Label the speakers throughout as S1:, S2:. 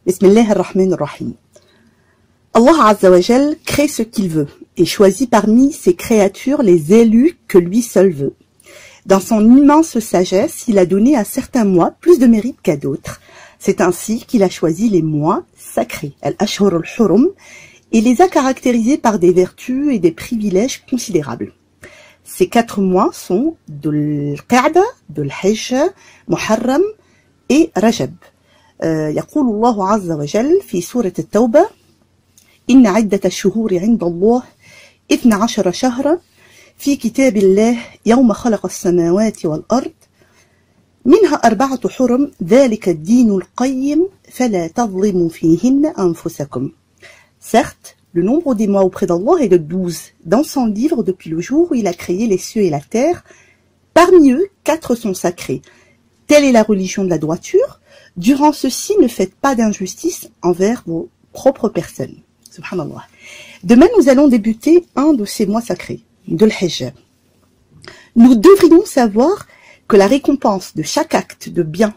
S1: Bismillah ar-Rahman ar-Rahim. Allah Azza wa Jal crée ce qu'il veut et choisit parmi ses créatures les élus que lui seul veut. Dans son immense sagesse, il a donné à certains mois plus de mérite qu'à d'autres. C'est ainsi qu'il a choisi les mois sacrés, al-Ashhur al-Hurum, et les a caractérisés par des vertus et des privilèges considérables. Ces 4 mois sont Dhul Qa'da, Dhul Hijj, Muharram et Rajab. يقول الله عز وجل في سورة التوبة إن عدة الشهور عند الله 12 شهرا في كتاب الله يوم خلق السماوات والأرض منها 4 حرم ذلك الدين القيم فلا تظلموا فيهن أنفسكم. Certes, le nombre des mois auprès d'Allah est de 12 dans son livre depuis le jour où il a créé les cieux et la terre. Parmi eux, 4 sont sacrés. Telle est la religion de la droiture. Durant ceci, ne faites pas d'injustice envers vos propres personnes. Subhanallah. Demain, nous allons débuter un de ces mois sacrés, Dhul Hijj. Nous devrions savoir que la récompense de chaque acte de bien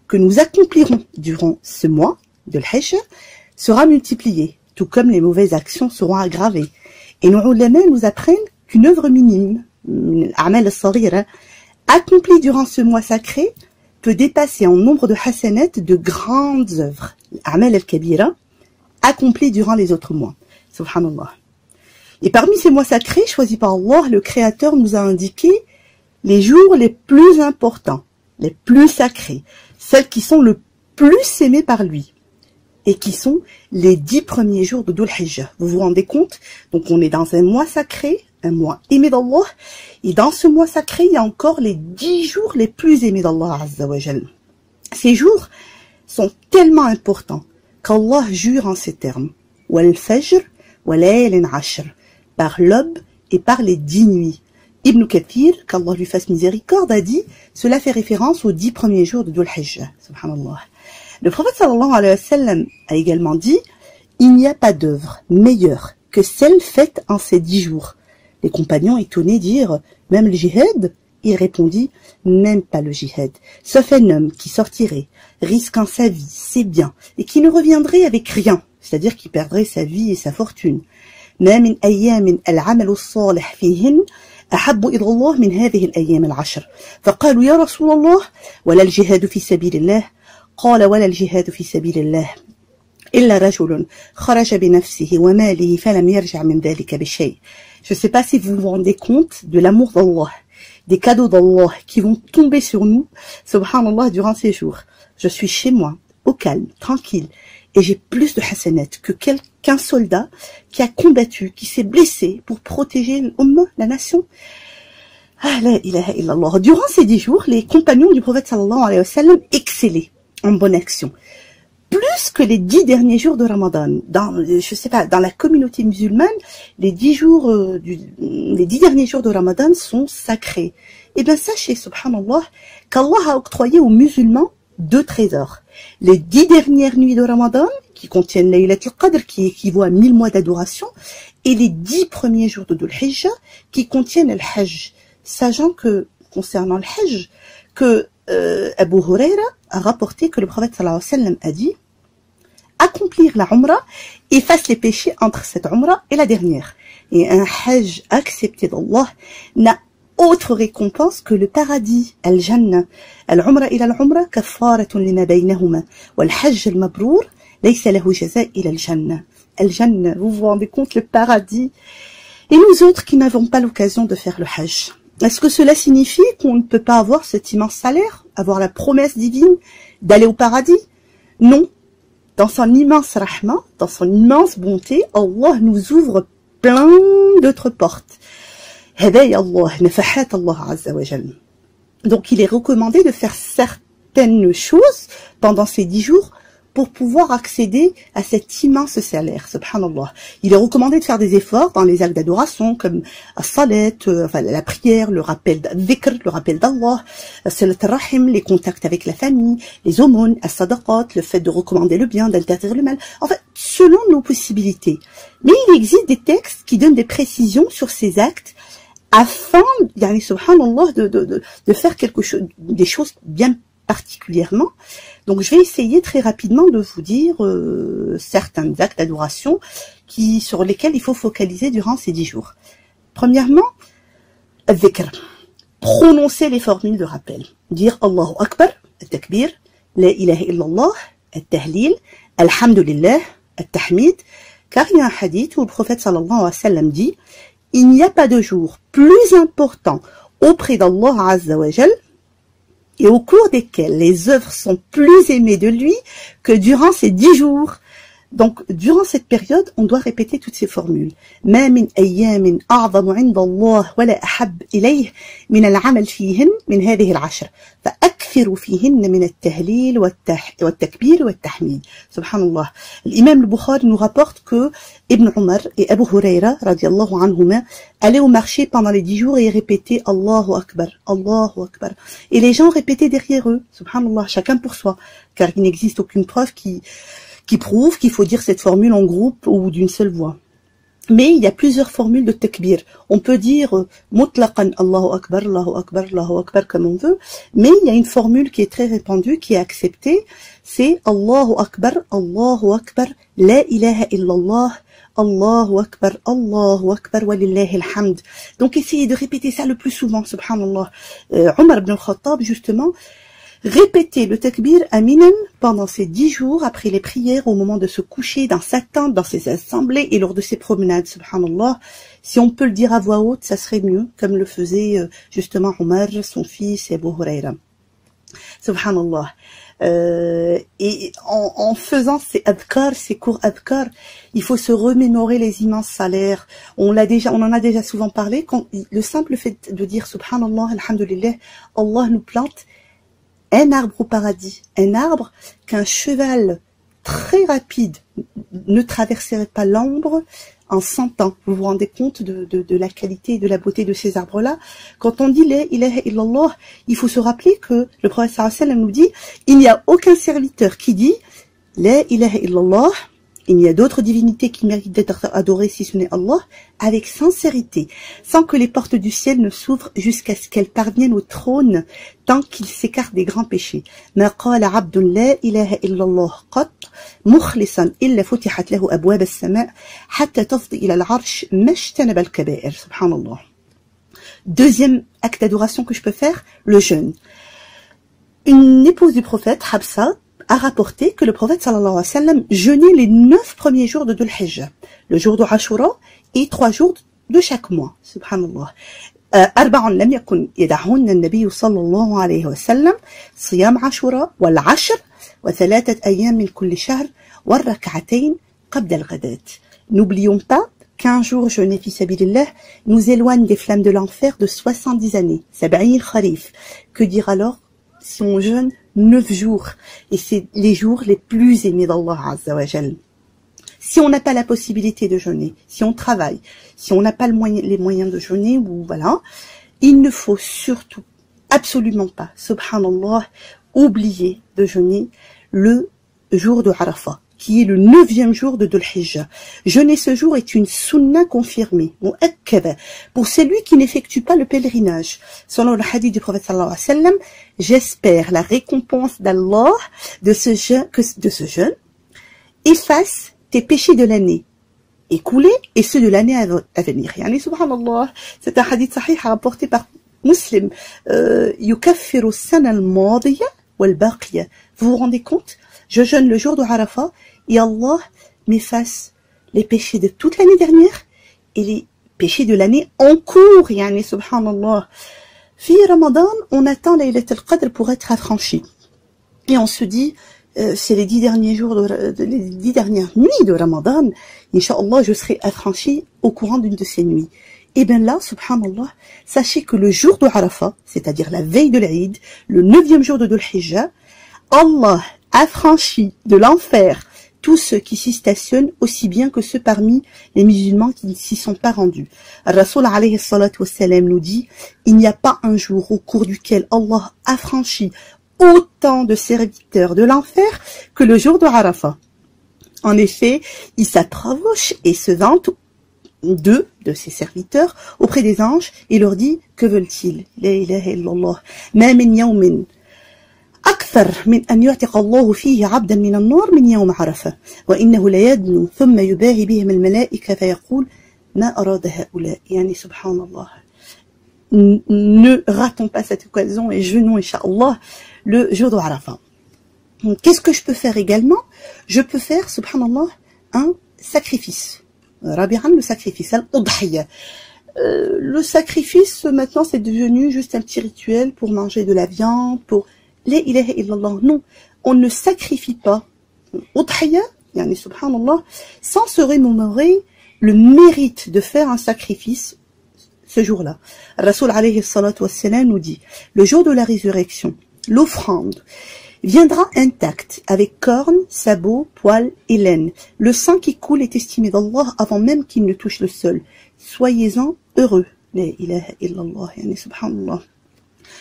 S1: que nous accomplirons durant ce mois, Dhul Hijj, sera multipliée, tout comme les mauvaises actions seront aggravées. Et nos ulama nous apprennent qu'une œuvre minime, al-a'mal as-saghira, accomplie durant ce mois sacré, peut dépasser en nombre de hasanat de grandes œuvres, al-a'mal al-kabira, accomplies durant les autres mois. Subhanallah. Et parmi ces mois sacrés, choisis par Allah, le Créateur nous a indiqué les jours les plus importants, les plus sacrés, celles qui sont le plus aimées par lui, et qui sont les 10 premiers jours de Dhul Hijj. Vous vous rendez compte? Donc on est dans un mois sacré, un mois aimé d'Allah, et dans ce mois sacré, il y a encore les 10 jours les plus aimés d'Allah Azza wa Jal. Ces jours sont tellement importants qu'Allah jure en ces termes. Wal fajr wa laylin ashr, par l'aube et par les 10 nuits. Ibn Kathir, qu'Allah lui fasse miséricorde, a dit, cela fait référence aux 10 premiers jours de Dhul Hijj. Subhanallah. Le prophète sallallahu alayhi wa sallam a également dit, il n'y a pas d'œuvre meilleure que celle faite en ces 10 jours. Les compagnons étonnés dirent, même le jihad? Il répondit, même pas le jihad, sauf un homme qui sortirait, risquant sa vie, ses biens, et qui ne reviendrait avec rien, c'est-à-dire qui perdrait sa vie et sa fortune. ما من أيام العمل الصالح فيهن أحب إلى الله من هذه الأيام العشر فقالوا يا رسول الله ولا الجهاد في سبيل الله قال ولا الجهاد في سبيل الله إلا رجل خرج بنفسه وماله فلم يرجع من ذلك بشيء. Je ne sais pas si vous vous rendez compte de l'amour d'Allah, des cadeaux d'Allah qui vont tomber sur nous, subhanallah, durant ces jours. Je suis chez moi, au calme, tranquille, et j'ai plus de hasanat qu'un soldat qui a combattu, qui s'est blessé pour protéger l'umma, la nation. Ah, la ilaha illallah. Durant ces 10 jours, les compagnons du prophète sallallahu alayhi wa sallam excellaient en bonne action. Plus que les 10 derniers jours de Ramadan. Je sais pas, dans la communauté musulmane, les 10 derniers jours de Ramadan sont sacrés. Eh bien, sachez, subhanallah, qu'Allah a octroyé aux musulmans 2 trésors. Les 10 dernières nuits de Ramadan, qui contiennent Laylat al-Qadr, qui équivaut à 1000 mois d'adoration, et les 10 premiers jours de Dhul Hijj, qui contiennent le Hajj. Sachant que, concernant le Hajj, que Abu Huraira a rapporté que le prophète sallallahu alayhi wa sallam a dit, accomplir la Umrah efface les péchés entre cette Umrah et la dernière. Et un Hajj accepté d'Allah n'a autre récompense que le paradis, al-Jannah. Al-Umrah ila al-Umrah kaffaratun lima baynahuma. Wal-Hajj al-Mabrour laysa lahu jaza ila al-Jannah. Al-Jannah, vous vous rendez compte, le paradis. Et nous autres qui n'avons pas l'occasion de faire le Hajj, est-ce que cela signifie qu'on ne peut pas avoir cet immense salaire, avoir la promesse divine d'aller au paradis? Non. Dans son immense rahma, dans son immense bonté, Allah nous ouvre plein d'autres portes. Hadaya Allah, nafahat Allah Azza wa Jal. Donc il est recommandé de faire certaines choses pendant ces 10 jours pour pouvoir accéder à cet immense salaire, subhanallah. Il est recommandé de faire des efforts dans les actes d'adoration, comme as-salat, la prière, le rappel d'dhikr, le rappel d'Allah, salat al-rahim, les contacts avec la famille, les aumônes, as-sadaqat, le fait de recommander le bien, d'interdire le mal. En fait, selon nos possibilités. Mais il existe des textes qui donnent des précisions sur ces actes afin, subhanallah, de faire quelque chose, des choses bien particulièrement. Donc je vais essayer très rapidement de vous dire certains actes d'adoration sur lesquels il faut focaliser durant ces 10 jours. Premièrement, al-dhikr. Prononcer les formules de rappel. Dire Allahu Akbar, al-takbir, la ilaha illallah, al-tahlil, alhamdulillah, al-tahmid. Car il y a un hadith où le prophète sallallahu alayhi wa sallam dit « Il n'y a pas de jour plus important auprès d'Allah azza wa jal et au cours desquels les œuvres sont plus aimées de lui que durant ces 10 jours. » Donc, durant cette période, on doit répéter toutes ces formules. ما من أيام أعظم عند الله ولا أحب إليه من العمل فيهن من هذه العشر فأكثروا فيهن من التهليل والتكبير والتحميد. Subhanallah. L'imam al-Bukhari nous rapporte que Ibn Umar et Abu Huraira, radiallahu anhuma, allaient au marché pendant les 10 jours et répétaient Allahu Akbar, Allahu Akbar. Et les gens répétaient derrière eux. Subhanallah, chacun pour soi. Car il n'existe aucune preuve qui prouve qu'il faut dire cette formule en groupe ou d'une seule voix. Mais il y a plusieurs formules de takbir. On peut dire mutlaqan Allahu Akbar, Allahu Akbar, Allahu Akbar comme on veut, mais il y a une formule qui est très répandue, qui est acceptée, c'est Allahu Akbar, la ilaha illallah, Allahu Akbar, wa lillahi alhamd. Donc essayez de répéter ça le plus souvent, subhanallah. Omar ibn al-Khattab, justement, répétez le takbir aminan pendant ces 10 jours après les prières, au moment de se coucher, dans sa tente, dans ses assemblées et lors de ses promenades, subhanallah. Si on peut le dire à voix haute, ça serait mieux, comme le faisait justement Omar, son fils et Abu Huraira. Subhanallah. Et en faisant ces adhkar, ces cours adhkar, il faut se remémorer les immenses salaires. On en a déjà souvent parlé. Le simple fait de dire subhanallah, alhamdulillah, Allah nous plante un arbre au paradis, un arbre qu'un cheval très rapide ne traverserait pas l'ombre en 100 ans. Vous vous rendez compte de la qualité et de la beauté de ces arbres-là? Quand on dit la ilaha illallah, il faut se rappeler que le prophète sallallahu alayhi wa sallam nous dit il n'y a aucun serviteur qui dit la ilaha illallah, il n'y a d'autres divinités qui méritent d'être adorées si ce n'est Allah, avec sincérité, sans que les portes du ciel ne s'ouvrent jusqu'à ce qu'elles parviennent au trône, tant qu'il s'écarte des grands péchés. Ma qala abdun la ilaha illallah qat, mukhlisan illa futihat lahu abwab as-sama' hatta tafdi ila al-arsh majtanaba al-kaba'ir. Subhanallah. Deuxième acte d'adoration que je peux faire, le jeûne. Une épouse du prophète, Habsa, a rapporté que le prophète sallallahu alayhi wa sallam jeûnait les 9 premiers jours de Dhul Hijjah, le jour de Ashura et 3 jours de chaque mois. Subhanallah. أربع لم يكن يدعهن النبي صلى الله عليه وسلم صيام عاشوراء والعشر وثلاثة أيام من كل شهر والركعتين قبل الغداة. N'oublions pas qu'un jour jeûné fi sabilillah nous éloigne des flammes de l'enfer de 70 années. Sab'in kharif. Que dire alors si on jeûne 9 jours, et c'est les jours les plus aimés d'Allah Azza wa Jal. Si on n'a pas la possibilité de jeûner, si on travaille, si on n'a pas les moyens de jeûner, ou voilà, il ne faut surtout, absolument pas, subhanallah, oublier de jeûner le jour de Arafat, qui est le 9e jour de Dhul Hijjah. Jeûner ce jour est une sunna confirmée, mu'akkada, pour celui qui n'effectue pas le pèlerinage. Selon le hadith du prophète sallallahu alayhi wa sallam, j'espère la récompense d'Allah de ce jeûne, efface tes péchés de l'année écoulée et ceux de l'année à venir. Yani, subhanallah, c'est un hadith sahih rapporté par Muslim. Yukaffiru sana al-madiya wal-baqiya. Vous vous rendez compte? Je jeûne le jour de Arafat et Allah m'efface les péchés de toute l'année dernière et les péchés de l'année en cours. Yani, subhanallah. Fi Ramadan, on attend Laylat al-Qadr pour être affranchi. Et on se dit, c'est les 10 derniers jours, les 10 dernières nuits de Ramadan, Inch'Allah, je serai affranchi au courant d'une de ces nuits. Et bien là, subhanallah, sachez que le jour de Arafat, c'est-à-dire la veille de l'Aïd, le 9e jour de Dhul Hijjah, Allah affranchit de l'enfer tous ceux qui s'y stationnent, aussi bien que ceux parmi les musulmans qui ne s'y sont pas rendus. Rasoul alayhi salatu wassalam nous dit, il n'y a pas un jour au cours duquel Allah affranchit autant de serviteurs de l'enfer que le jour de Arafat. En effet, il s'approche et se vante deux de ses serviteurs auprès des anges et leur dit, que veulent-ils? La ilaha illallah. Ma min yawmin أكثر من أن يعتق الله فيه عبدا من النار من يوم عرفة وإنه ليدنو ثم يباهي بهم الملائكة فيقول ما أراد هؤلاء. يعني سبحان الله. Ne ratons pas cette occasion et jeûnons, Inch'Allah, le jour de Arafat. Qu'est-ce que je peux faire également? Je peux faire, subhanallah, un sacrifice. Rabi'an, le sacrifice, al-udhiyya. Le sacrifice, maintenant, c'est devenu juste un petit rituel pour manger de la viande, pour... La ilaha illallah. Non, on ne sacrifie pas. Udhiyya, yani subhanallah, sans se remémorer le mérite de faire un sacrifice ce jour-là. Rasoul alayhi salatu wassalam nous dit, le jour de la résurrection, l'offrande viendra intacte, avec cornes, sabots, poils et laine. Le sang qui coule est estimé d'Allah avant même qu'il ne touche le sol. Soyez-en heureux. La ilaha illallah, yani subhanallah.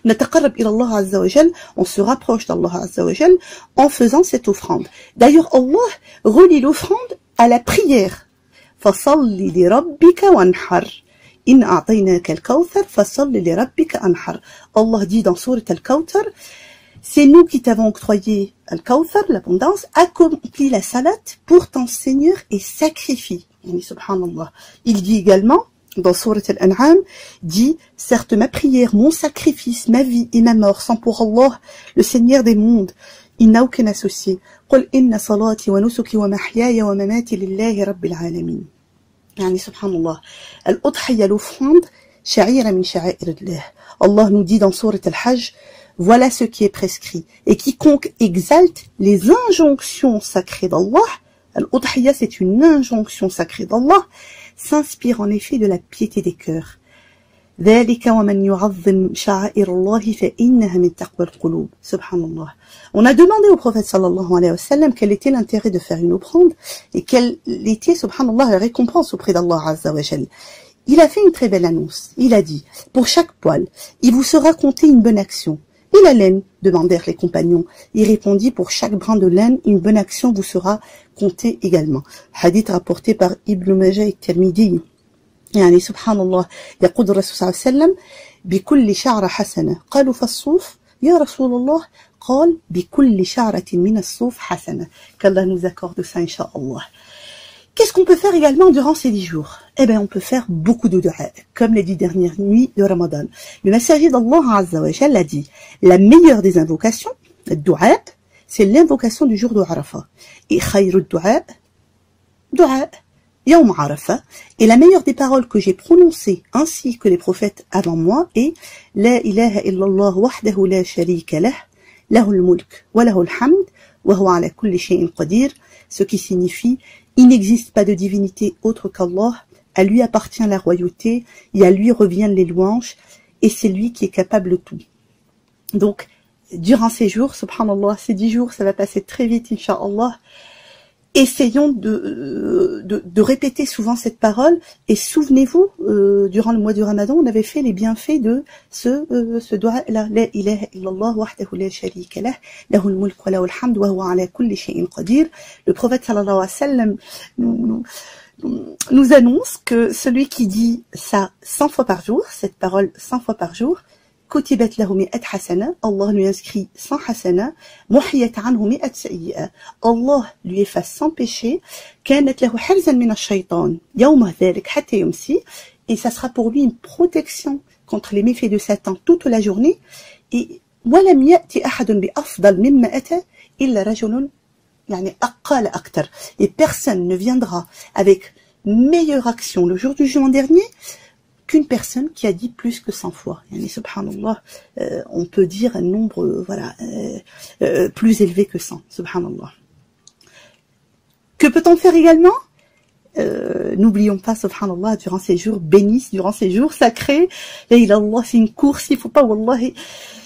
S1: Nataqarrab ila Allah azza wa jal, on se rapproche d'Allah azza wa jal en faisant cette offrande. D'ailleurs, Allah relie l'offrande à la prière. Fasalli li rabbika wanhar. In a'taynaka al-kawthar fasalli li rabbika anhar. Allah dit dans sourate al-Kawthar, c'est nous qui t'avons octroyé al-Kawthar, l'abondance, accomplis la salat pour ton Seigneur et sacrifie. Subhanallah. Il dit également, dans Surat Al-An'am, dit, certes ma prière, mon sacrifice, ma vie et ma mort sont pour Allah, le Seigneur des mondes. Il n'a aucun associé. قل إن صلاتي ونسكي ومحياي ومماتي لله رب العالمين. يعني سبحان الله. الأضحية, l'offrande, شعيرة من شعائر الله. Allah nous dit dans Surat Al-Hajj, voilà ce qui est prescrit. Et quiconque exalte les injonctions sacrées d'Allah, Al-Udhiyya, c'est une injonction sacrée d'Allah, s'inspire en effet de la piété des cœurs. Subhanallah. On a demandé au prophète sallallahu alayhi wa sallam quel était l'intérêt de faire une offrande et quelle était, subhanallah, la récompense auprès d'Allah azza wa jal. Il a fait une très belle annonce. Il a dit, pour chaque poil, il vous sera compté une bonne action. Et la laine, demandèrent les compagnons. Il répondit, pour chaque brin de laine, une bonne action vous sera comptée également. Hadith rapporté par Ibn Majah et Tirmidhi. يعني سبحان الله يقول الرسول صلى الله عليه وسلم بكل شعرة حسنة قالوا فالصوف يا رسول الله قال بكل شعرة من الصوف حسنة. qu'Allah nous accorde ça Inch'Allah. Qu'est-ce qu'on peut faire également durant ces 10 jours? Eh bien, on peut faire beaucoup de dua, comme les 10 dernières nuits de Ramadan. Le messager d'Allah Azza wa Jalla a dit, la meilleure des invocations, le dua, c'est l'invocation du jour de Arafat. Et khayru dua, dua, Yawm Arafat. Et la meilleure des paroles que j'ai prononcées, ainsi que les prophètes avant moi, est La ilaha illallah wahdahu la sharika lah, lahul mulk, wa lahul hamd, wa huwa ala kulli shay'in qadir, ce qui signifie il n'existe pas de divinité autre qu'Allah, à lui appartient la royauté, et à lui reviennent les louanges, et c'est lui qui est capable de tout. Donc, durant ces jours, subhanallah, ces 10 jours, ça va passer très vite, incha'Allah. Essayons de répéter souvent cette parole, et souvenez-vous, durant le mois du Ramadan, on avait fait les bienfaits de ce dua là, la ilaha illallah wahdahu la sharika lah, lahul mulk wa lahul hamd wa huwa ala kulli shay'in qadir. Le prophète sallallahu alayhi wa sallam nous annonce que celui qui dit ça 100 fois par jour, cette parole 100 fois par jour, كتبت له 100 حسنة, Allah lui inscrit 100 حسنة, محيت عنه 100 سيئة, Allah lui efface 100 péchés, كانت له حرزا من الشيطان, يوم ذلك حتى يمسي, et ça sera pour lui une protection contre les méfaits de Satan toute la journée, et ولم يأتي أحد بأفضل مما أتى إلا رجل يعني أقل أكتر, et personne ne viendra avec meilleure action le jour du jugement dernier qu'une personne qui a dit plus que 100 fois. Yani, subhanallah, on peut dire un nombre plus élevé que 100. Subhanallah. Que peut-on faire également? N'oublions pas, subhanallah, durant ces jours bénis, durant ces jours sacrés, et Allah, c'est une course, il faut pas, wallahi,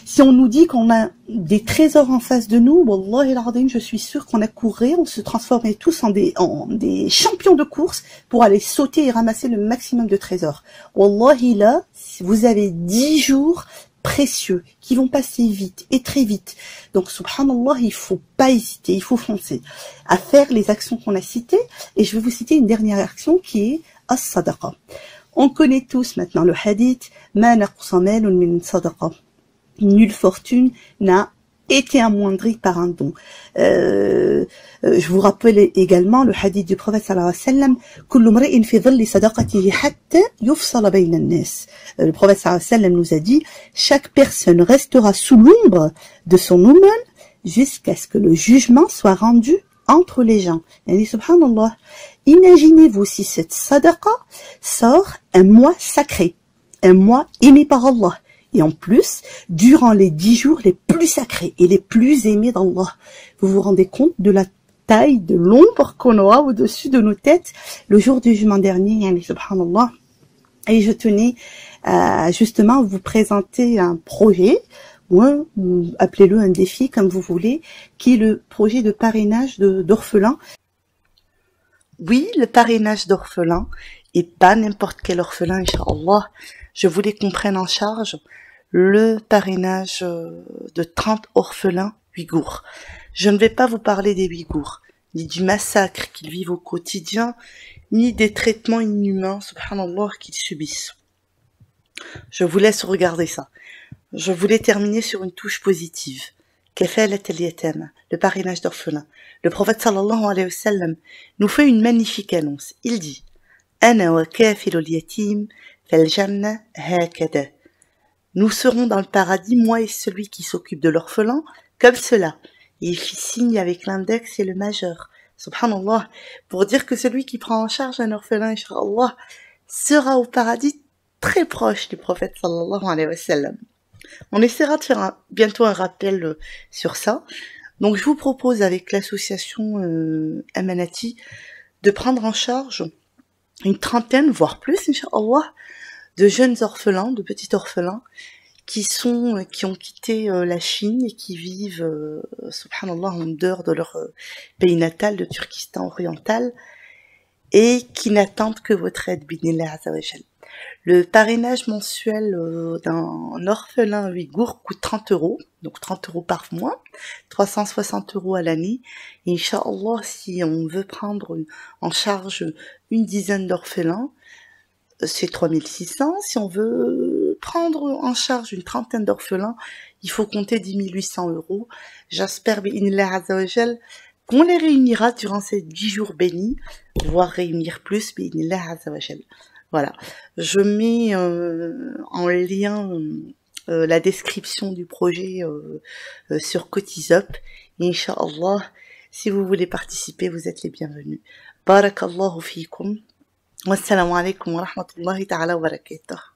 S1: si on nous dit qu'on a des trésors en face de nous, wallahi al-azim, je suis sûre qu'on a couru, on se transformait tous en des champions de course pour aller sauter et ramasser le maximum de trésors. Wallahi là, vous avez 10 jours précieux qui vont passer vite et très vite. Donc subhanallah, il faut pas hésiter, il faut foncer à faire les actions qu'on a citées, et je vais vous citer une dernière action qui est as-sadaqa. On connaît tous maintenant le hadith ma naqsa malun min sadaqa. Nulle fortune n'a été amoindri par un don. Je vous rappelle également le hadith du prophète sallallahu alayhi wa sallam, kullu mri'in fi dhilli sadaqatihi hatta yufsala bayna an-nas. Le prophète sallallahu alayhi wa sallam nous a dit, chaque personne restera sous l'ombre de son aumône jusqu'à ce que le jugement soit rendu entre les gens. Yani, subhanallah, imaginez-vous si cette sadaqa sort un mois sacré, un mois aimé par Allah. Et en plus, durant les 10 jours les plus sacrés et les plus aimés d'Allah. Vous vous rendez compte de la taille de l'ombre qu'on aura au-dessus de nos têtes le jour du jugement dernier, yani, subhanallah. Et je tenais justement à vous présenter un projet, ou appelez-le un défi comme vous voulez, qui est le projet de parrainage d'orphelins. Oui, le parrainage d'orphelins, et pas n'importe quel orphelin, Inch'Allah. Je voulais qu'on prenne en charge le parrainage de 30 orphelins ouïghours. Je ne vais pas vous parler des Ouïghours, ni du massacre qu'ils vivent au quotidien, ni des traitements inhumains, subhanallah, qu'ils subissent. Je vous laisse regarder ça. Je voulais terminer sur une touche positive. Kafalat al-yatam, le parrainage d'orphelins. Le prophète sallallahu alayhi wa sallam nous fait une magnifique annonce. Il dit « Ana wa kafilu al-yatim fal janna hakada » Nous serons dans le paradis, moi et celui qui s'occupe de l'orphelin, comme cela. Et il fit signe avec l'index et le majeur. Subhanallah, pour dire que celui qui prend en charge un orphelin, Inch'Allah, sera au paradis très proche du prophète sallallahu alayhi wa sallam. On essaiera de faire bientôt un rappel sur ça. Donc je vous propose avec l'association Amanati de prendre en charge une trentaine, voire plus, Inch'Allah, de jeunes orphelins, de petits orphelins, qui ont quitté la Chine et qui vivent, subhanallah, en dehors de leur pays natal, de Turkestan oriental, et qui n'attendent que votre aide, binillah azawajal. Le parrainage mensuel d'un orphelin ouïghour coûte 30 €, donc 30 € par mois, 360 € à l'année. Et Inch'Allah, si on veut prendre en charge une dizaine d'orphelins, c'est 3600. Si on veut prendre en charge une trentaine d'orphelins, il faut compter 10 800 €. J'espère, bi'inillah azawajal, qu'on les réunira durant ces 10 jours bénis, voire réunir plus, bi'inillah azawajal. Voilà, je mets en lien la description du projet sur Cotisup. Et Inch'Allah, si vous voulez participer, vous êtes les bienvenus. Barakallahu fikum. Wassalamu alaikum wa rahmatullahi ta'ala wa barakatuh.